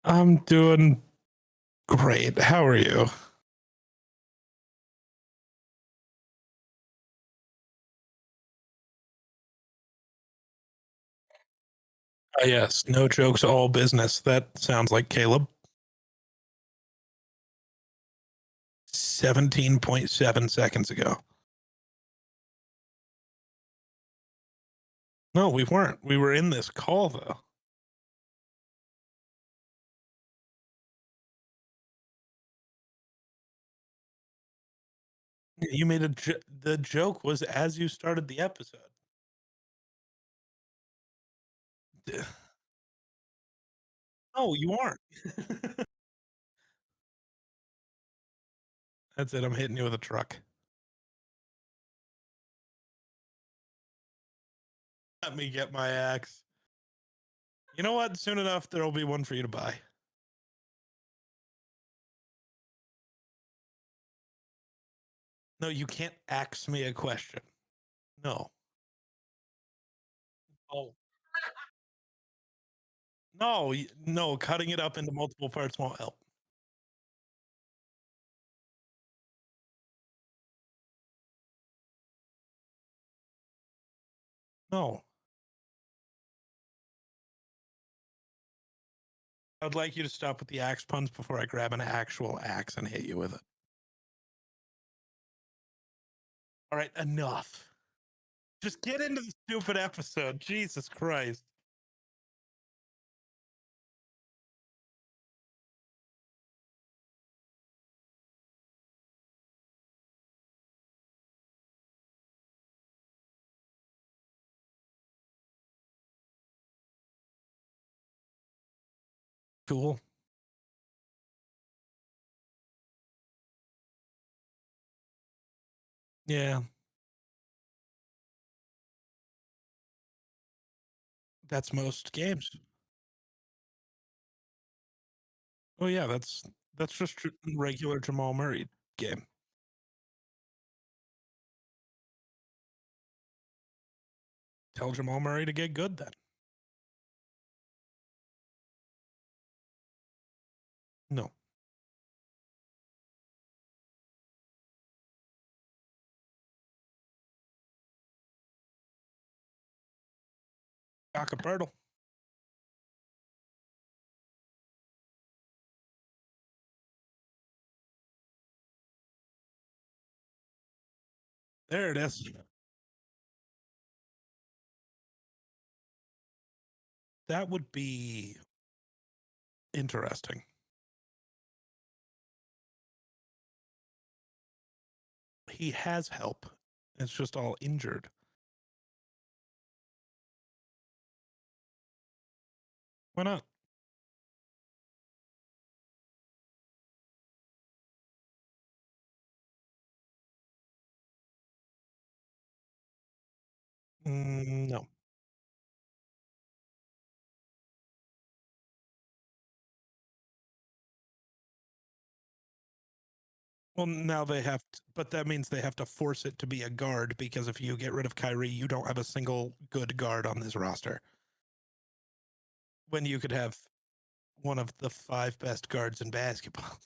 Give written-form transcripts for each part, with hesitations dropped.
I'm doing great. How are you? Yes, no jokes, all business. That sounds like Caleb. 17.7 seconds ago. No, we weren't. We were in this call, though. You made the joke was as you started the episode. No, you aren't. That's it. I'm hitting you with a truck. Let me get my axe. You know what? Soon enough, there'll be one for you to buy. No, you can't axe me a question. No. Oh, no, no. Cutting it up into multiple parts won't help. No. I'd like you to stop with the axe puns before I grab an actual axe and hit you with it. All right, enough. Just get into the stupid episode. Jesus Christ. Cool. Yeah, that's most games. Oh yeah, that's just regular Jamal Murray game. Tell Jamal Murray to get good then. No. Cockapurtle. There it is. That would be interesting. He has help. It's just all injured. Why not? No. Well, now they have, but that means they have to force it to be a guard because if you get rid of Kyrie, you don't have a single good guard on this roster. When you could have one of the five best guards in basketball.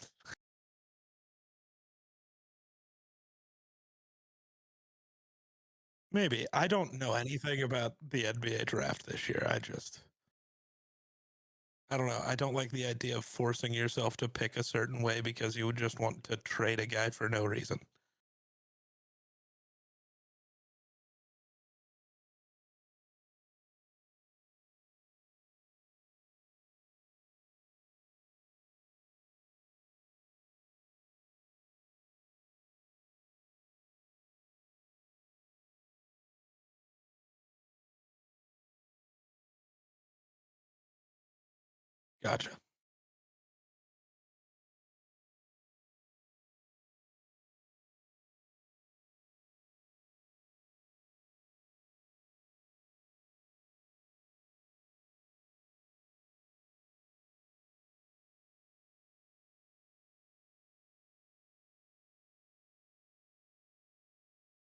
Maybe. I don't know anything about the NBA draft this year. I don't know. I don't like the idea of forcing yourself to pick a certain way because you would just want to trade a guy for no reason. Gotcha.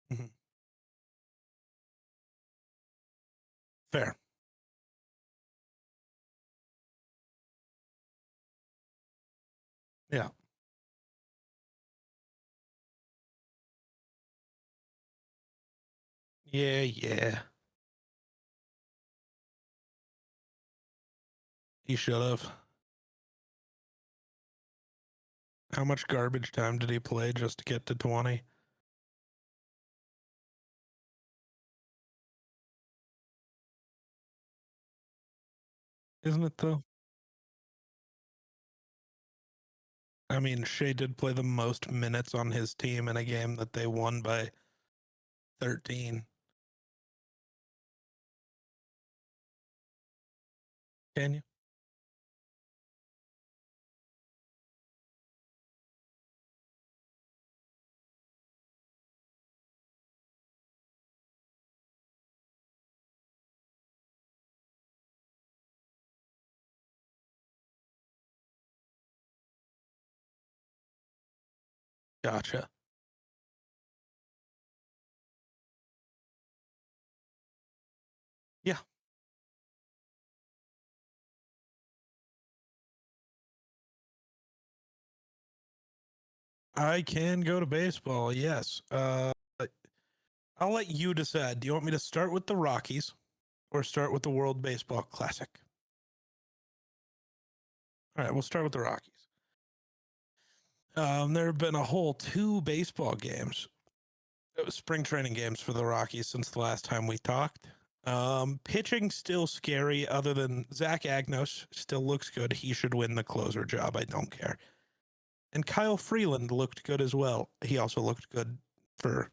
Mhm. Fair. Yeah. Yeah, yeah. He should have. How much garbage time did he play just to get to 20? Isn't it though? I mean, Shea did play the most minutes on his team in a game that they won by 13. Can you? Gotcha. Yeah, I can go to baseball. Yes. I'll let you decide. Do you want me to start with the Rockies or start with the World Baseball Classic? All right, we'll start with the Rockies. There have been a whole two baseball games, spring training games for the Rockies since the last time we talked. Pitching still scary, other than Zach Agnos still looks good. He should win the closer job. I don't care. And Kyle Freeland looked good as well. He also looked good for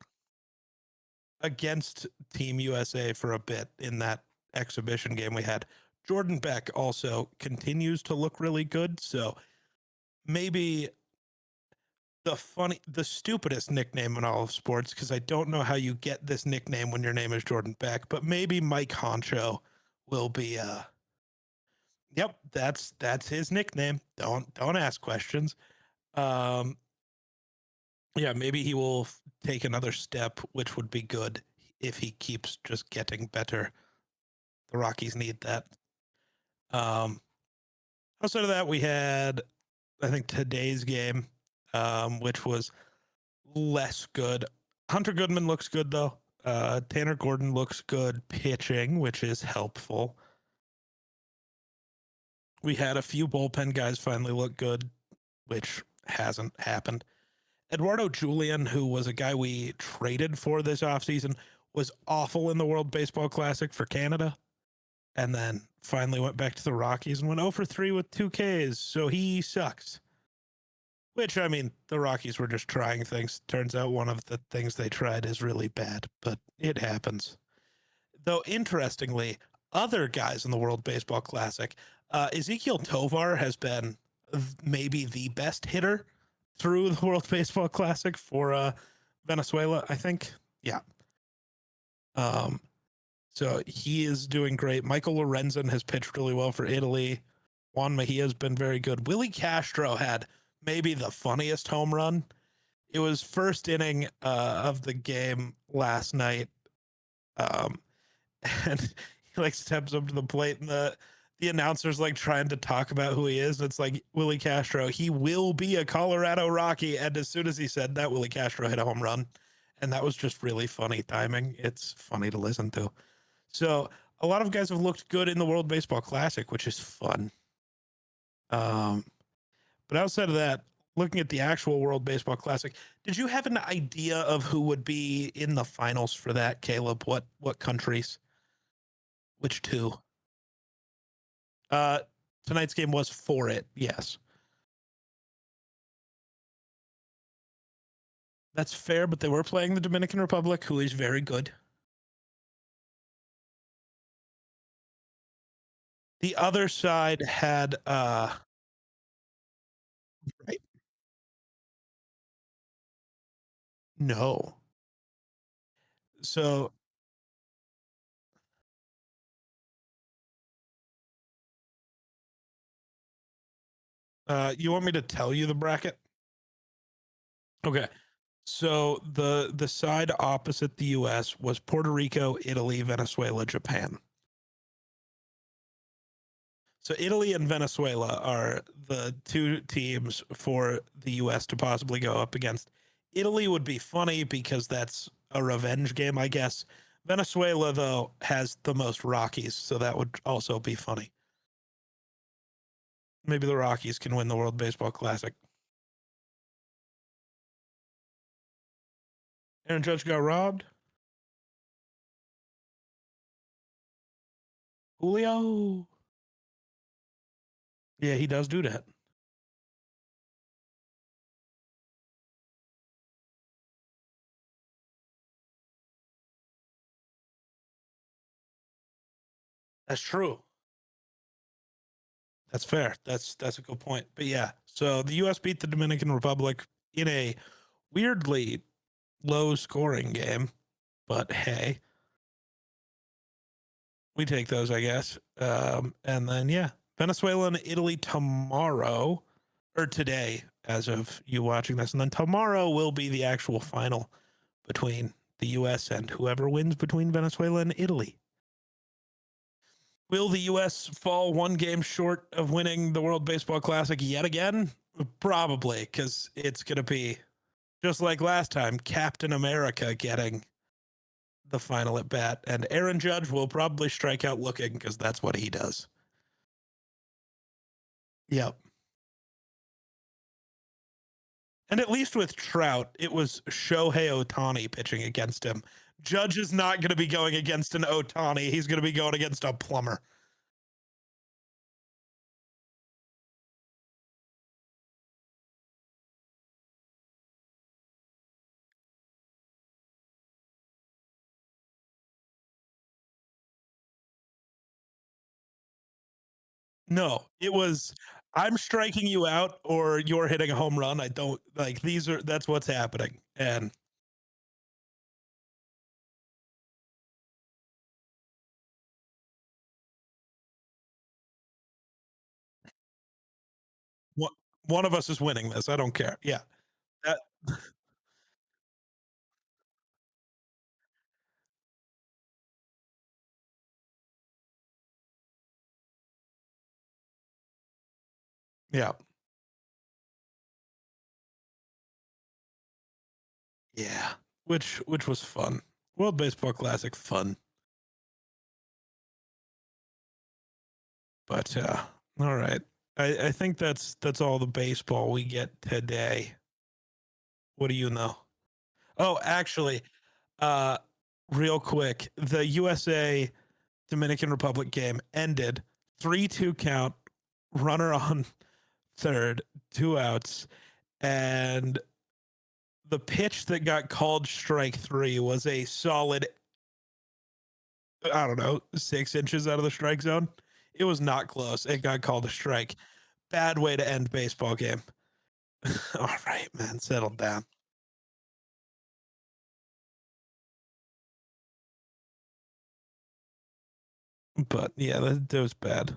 against Team USA for a bit in that exhibition game we had. Jordan Beck also continues to look really good. So maybe the stupidest nickname in all of sports, because I don't know how you get this nickname when your name is Jordan Beck, but maybe Mike Honcho will be yep, that's his nickname. Don't ask questions. Um yeah, maybe he will take another step, which would be good if he keeps just getting better. The Rockies need that. Um Outside of that, we had I think today's game, which was less good. Hunter Goodman looks good though. Tanner Gordon looks good pitching, which is helpful. We had a few bullpen guys finally look good, which hasn't happened. Eduardo Julian, who was a guy we traded for this offseason, was awful in the World Baseball Classic for Canada. And then finally went back to the Rockies and went 0 for 3 with 2 Ks. So he sucks. Which, I mean, the Rockies were just trying things. Turns out one of the things they tried is really bad, but it happens. Though, interestingly, other guys in the World Baseball Classic, Ezekiel Tovar has been maybe the best hitter through the World Baseball Classic for Venezuela, I think. Yeah. Um, so he is doing great. Michael Lorenzen has pitched really well for Italy. Juan Mejia has been very good. Willie Castro had maybe the funniest home run. It was first inning of the game last night. Um, and he like steps up to the plate and the announcer's like trying to talk about who he is. And it's like Willie Castro, he will be a Colorado Rocky. And as soon as he said that, Willie Castro hit a home run. And that was just really funny timing. It's funny to listen to. So a lot of guys have looked good in the World Baseball Classic, which is fun. Um, but outside of that, looking at the actual World Baseball Classic, did you have an idea of who would be in the finals for that, Caleb? What countries? Which two? Uh, Tonight's game was for it. Yes, that's fair. But they were playing the Dominican Republic, who is very good. The other side had right. No. So you want me to tell you the bracket? Okay. So the side opposite the US was Puerto Rico, Italy, Venezuela, Japan. So Italy and Venezuela are the two teams for the U.S. to possibly go up against. Italy would be funny because that's a revenge game, I guess. Venezuela, though, has the most Rockies, so that would also be funny. Maybe the Rockies can win the World Baseball Classic. Aaron Judge got robbed. Julio. Yeah, he does do that. That's true. That's fair. That's a good point. But yeah, so the U.S. beat the Dominican Republic in a weirdly low scoring game, but hey, we take those, I guess. And then yeah, Venezuela and Italy tomorrow or today, as of you watching this, and then tomorrow will be the actual final between the U.S. and whoever wins between Venezuela and Italy. Will the U.S. fall one game short of winning the World Baseball Classic yet again? Probably, because it's going to be just like last time, Captain America getting the final at bat, and Aaron Judge will probably strike out looking because that's what he does. Yep. And at least with Trout, it was Shohei Ohtani pitching against him. Judge is not going to be going against an Ohtani. He's going to be going against a plumber. No, it was I'm striking you out or you're hitting a home run. I don't like that's what's happening. And one, one of us is winning this. I don't care. Yeah. That, yeah. Yeah. Which was fun. World Baseball Classic fun. But all right. I think that's all the baseball we get today. What do you know? Oh, actually, uh real quick, the USA Dominican Republic game ended 3-2 count, runner on third, 2 outs, and the pitch that got called strike three was a solid, I don't know, 6 inches out of the strike zone. It was not close. It got called a strike. Bad way to end baseball game. All right, man, settle down. But yeah, that was bad.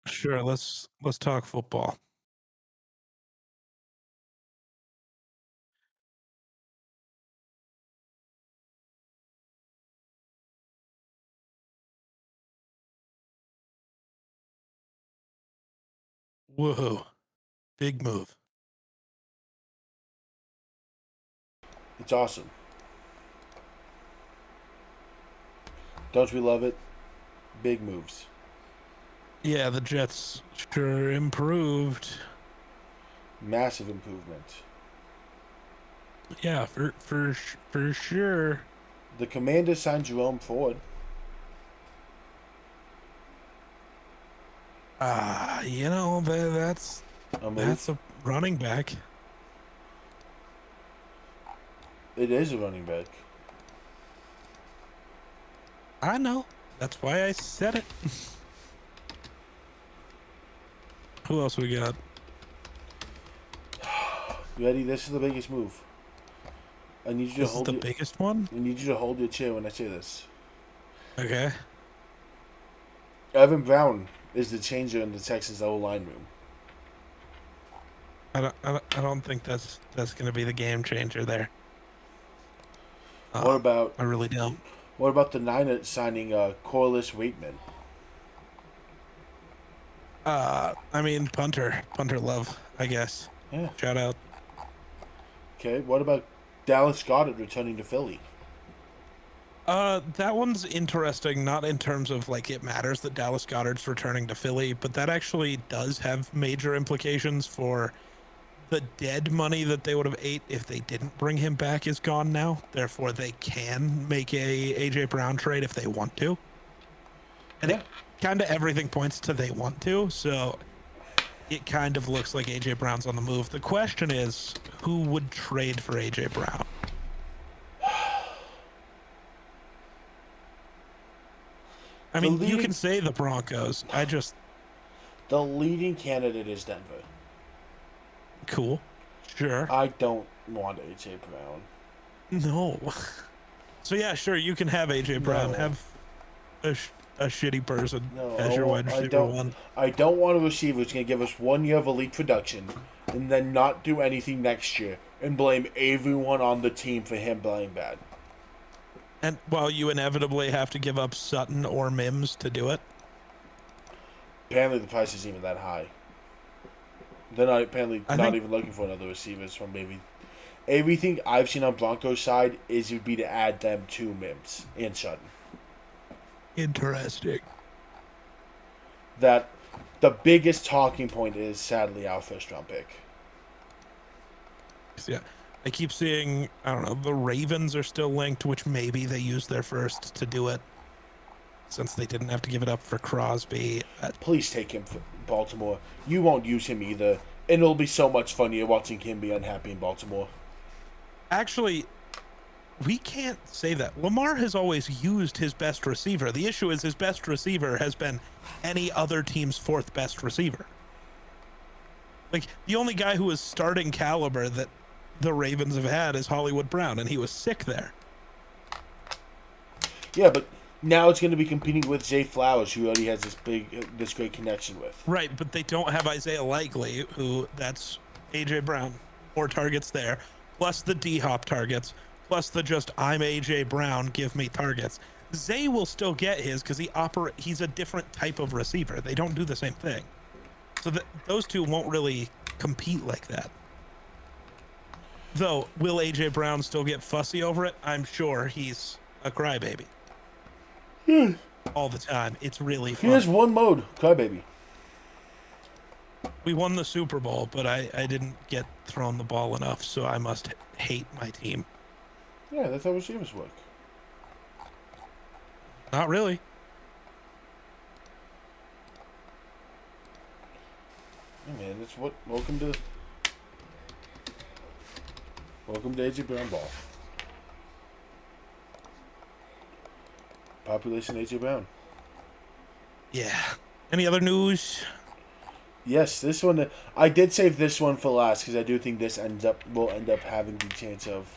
Sure, let's talk football. Woohoo. Big move. It's awesome. Don't we love it? Big moves. Yeah, the Jets sure improved. Massive improvement. Yeah, for sure. The Commanders signed Jerome Ford. That's A that's move. a running back. It is a running back. I know. That's why I said it. Who else we got? You ready? This is the biggest move. I need you to This is hold the your. biggest one. I need you to hold your chair when I say this. Okay. Evan Brown is the changer in the Texans O line room. I don't think that's going to be the game changer there. What about I really don't. the Niners signing Corliss Waitman? I mean, punter love, I guess. Yeah. Shout out. Okay. What about Dallas Goedert returning to Philly? That one's interesting, not in terms of like it matters that Dallas Goedert's returning to Philly, but that actually does have major implications for the dead money that they would have ate if they didn't bring him back is gone now. Therefore, they can make a AJ Brown trade if they want to. And Yeah. it kind of everything points to they want to, so it kind of looks like AJ Brown's on the move. The question is, who would trade for AJ Brown? I mean, you can say the Broncos. The leading candidate is Denver. Cool. Sure. I don't want AJ Brown. No. So yeah, sure, you can have AJ Brown. No. Have a shitty person No, as your wide receiver one. I don't want a receiver who's going to give us 1 year of elite production and then not do anything next year and blame everyone on the team for him playing bad. And while you inevitably have to give up Sutton or Mims to do it. Apparently the price isn't even that high. They're not even looking for another receivers from maybe. Everything I've seen on Broncos side is it would be to add them to Mims and Sutton. Interesting. That the biggest talking point is sadly our first round pick. Yeah. I keep seeing, I don't know, the Ravens are still linked, which maybe they used their first to do it since they didn't have to give it up for Crosby. Please take him for Baltimore. You won't use him either. And it'll be so much funnier watching him be unhappy in Baltimore. Actually, we can't say that. Lamar has always used his best receiver. The issue is his best receiver has been any other team's fourth best receiver. Like, the only guy who is starting caliber that the Ravens have had is Hollywood Brown, and he was sick there. Yeah, but now it's going to be competing with Zay Flowers, who already has this great connection with. Right, but they don't have Isaiah Likely, who that's AJ Brown, 4 targets there, plus the D-Hop targets, plus the just I'm AJ Brown, give me targets. Zay will still get his because he's a different type of receiver. They don't do the same thing. So those two won't really compete like that. Though, will AJ Brown still get fussy over it? I'm sure he's a crybaby. All the time. It's really fun. He has one mode, crybaby. We won the Super Bowl, but I didn't get thrown the ball enough, so I must hate my team. Yeah, that's how receivers work. Not really. Yeah, man, that's what. Welcome to AJ Brown ball. Population AJ Brown. Yeah. Any other news? Yes, this one. I did save this one for last because I do think this will end up having the chance of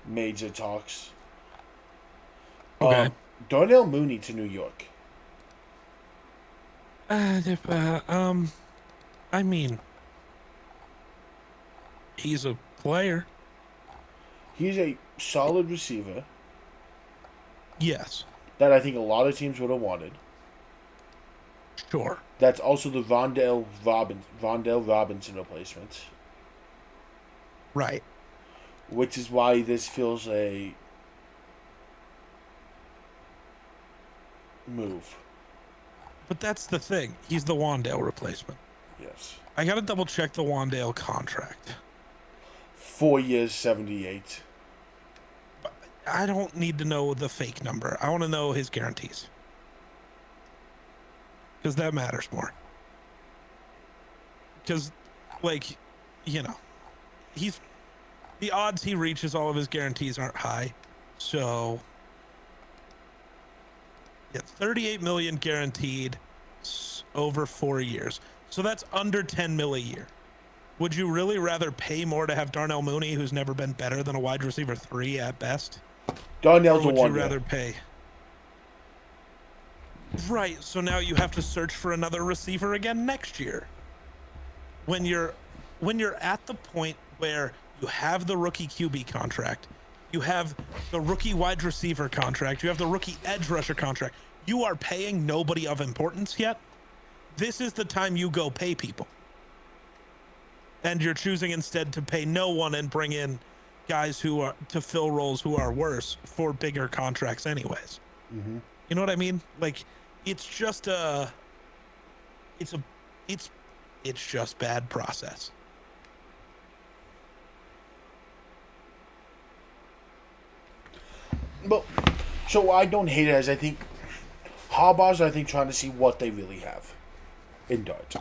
major talks. Okay. Darnell Mooney to New York. I mean, he's a player. He's a solid receiver. Yes. That I think a lot of teams would have wanted. Sure. That's also the Rondell Robinson replacement. Right. Which is why this feels a move. But that's the thing. He's the Wandale replacement. Yes. I gotta double check the Wandale contract. 4 years, 78. I don't need to know the fake number. I want to know his guarantees. Because that matters more. Because, like, you know, the odds he reaches all of his guarantees aren't high. So, yeah, 38 million guaranteed over 4 years. So that's under 10 mil a year. Would you really rather pay more to have Darnell Mooney, who's never been better than a wide receiver 3 at best? Darnell's or a would wonder. you rather pay? Right, so now you have to search for another receiver again next year. when you're at the point where you have the rookie QB contract, you have the rookie wide receiver contract, you have the rookie edge rusher contract, you are paying nobody of importance yet. This is the time you go pay people. And you're choosing instead to pay no one and bring in guys who are to fill roles who are worse for bigger contracts anyways. Mm-hmm. You know what I mean? Like, it's just it's just bad process. But so I don't hate it, as I think Harbaugh's trying to see what they really have in Dart.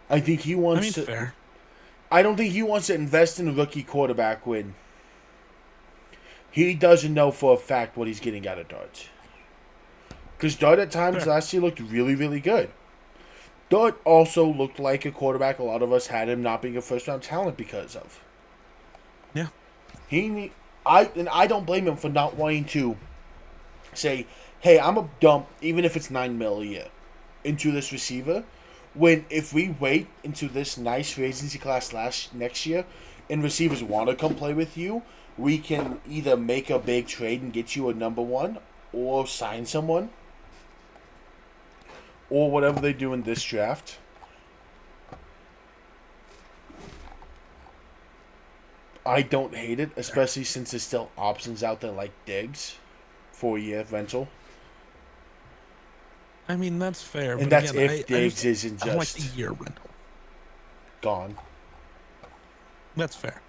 I think he wants to. Fair. I don't think he wants to invest in a rookie quarterback when he doesn't know for a fact what he's getting out of Dart. Because Dart at times last year looked really, really good. Dart also looked like a quarterback a lot of us had him not being a first-round talent because of. Yeah. I don't blame him for not wanting to say, hey, I'm a dump, even if it's $9 million a year, into this receiver. When if we wait into this nice free agency class next year, and receivers want to come play with you, we can either make a big trade and get you a number one, or sign someone, or whatever they do in this draft. I don't hate it, especially since there's still options out there like Diggs, 4-year rental. I mean, that's fair. And but that's again, if Diggs isn't just like the year rental. Gone. That's fair.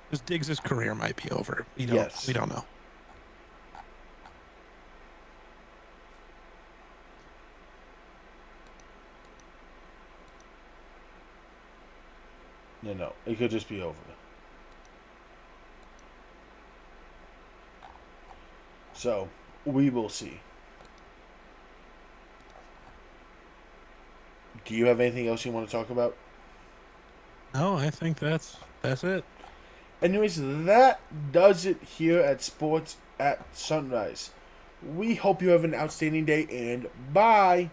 Because Diggs' career might be over. We don't know. No. It could just be over. So, we will see. Do you have anything else you want to talk about? No, I think that's it. Anyways, that does it here at Sports at Sunrise. We hope you have an outstanding day, and bye!